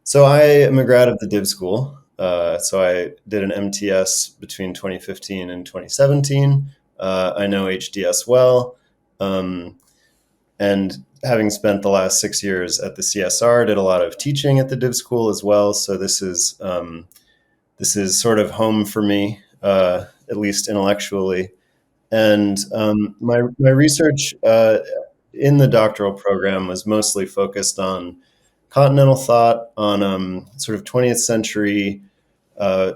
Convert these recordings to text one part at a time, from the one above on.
So I am a grad of the Div School. So I did an MTS between 2015 and 2017. I know HDS well, um, and having spent the last 6 years at the CSR, did a lot of teaching at the Div School as well. So this is sort of home for me, at least intellectually. And my research in the doctoral program was mostly focused on continental thought, on sort of 20th century,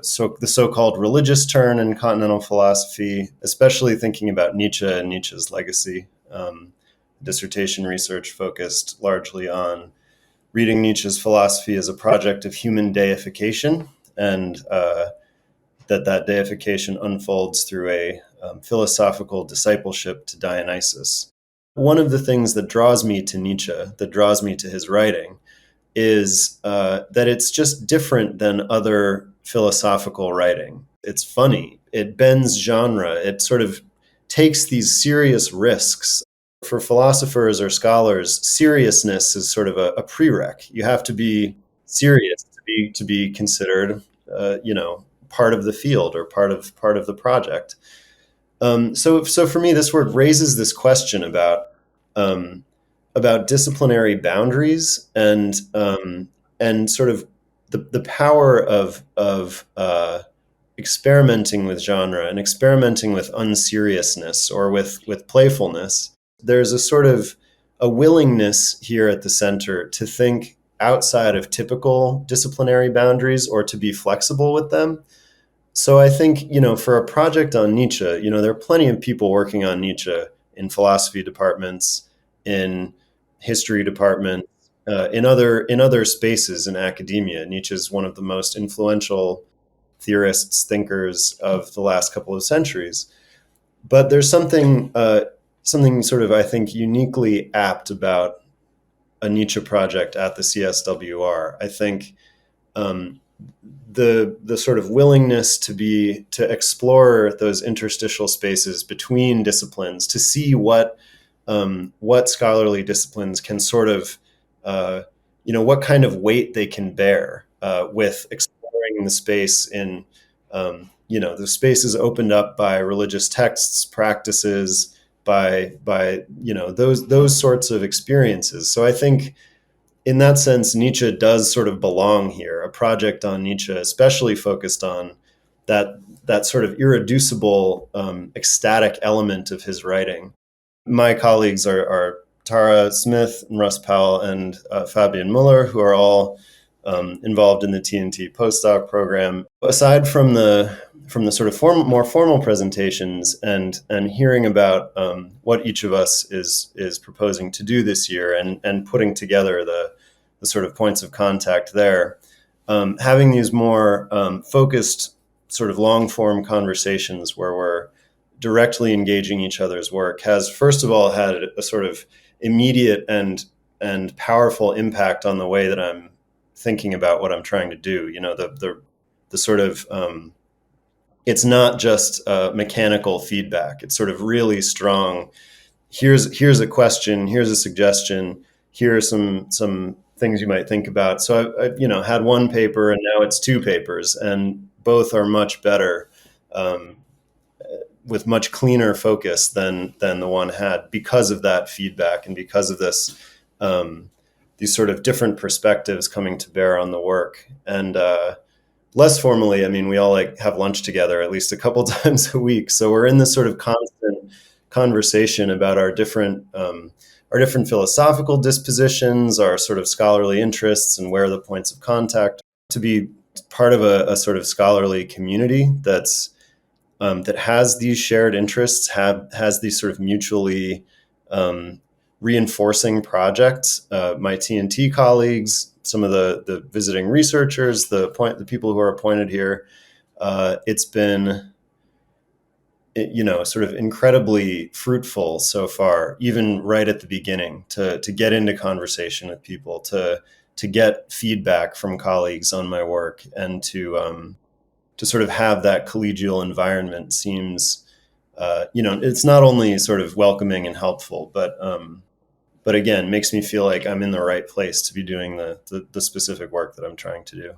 so the so-called religious turn in continental philosophy, especially thinking about Nietzsche and Nietzsche's legacy. Dissertation research focused largely on reading Nietzsche's philosophy as a project of human deification, and that deification unfolds through a philosophical discipleship to Dionysus. One of the things that draws me to Nietzsche, that draws me to his writing, is that it's just different than other philosophical writing. It's funny. It bends genre. It sort of takes these serious risks. For philosophers or scholars, seriousness is sort of a prereq. You have to be serious to be considered, part of the field or part of the project. So for me, this work raises this question um, about disciplinary boundaries and sort of the power of experimenting with genre and experimenting with unseriousness or with playfulness. There's a sort of a willingness here at the center to think outside of typical disciplinary boundaries or to be flexible with them. So I think, for a project on Nietzsche, there are plenty of people working on Nietzsche in philosophy departments, in history departments, in other spaces in academia. Nietzsche is one of the most influential theorists, thinkers of the last couple of centuries. But there's something sort of, I think, uniquely apt about a Nietzsche project at the CSWR. I think um, the sort of willingness to explore those interstitial spaces between disciplines, to see what scholarly disciplines can sort of what kind of weight they can bear with exploring the space in the spaces opened up by religious texts, practices, by those sorts of experiences. So I think in that sense, Nietzsche does sort of belong here. A project on Nietzsche, especially focused on that sort of irreducible, ecstatic element of his writing. My colleagues are Tara Smith and Russ Powell and Fabian Muller, who are all involved in the TNT postdoc program. Aside from the sort of more formal presentations and hearing about what each of us is proposing to do this year and putting together the sort of points of contact there, having these more focused sort of long form conversations where we're directly engaging each other's work has, first of all, had a sort of immediate and powerful impact on the way that I'm thinking about what I'm trying to do. The sort of it's not just mechanical feedback. It's sort of really strong. Here's a question. Here's a suggestion. Here are some things you might think about. So I had one paper and now it's two papers, and both are much better, with much cleaner focus than the one had, because of that feedback and because of this these sort of different perspectives coming to bear on the work. And less formally, I mean, we all have lunch together at least a couple times a week. So we're in this sort of constant conversation about our different philosophical dispositions, our sort of scholarly interests, and where are the points of contact. To be part of a sort of scholarly community that has these shared interests, has these sort of mutually reinforcing projects. My TNT colleagues, some of the visiting researchers, the people who are appointed here, it's been sort of incredibly fruitful so far, even right at the beginning, to get into conversation with people, to get feedback from colleagues on my work, and to sort of have that collegial environment seems, it's not only sort of welcoming and helpful, but but again, makes me feel like I'm in the right place to be doing the specific work that I'm trying to do.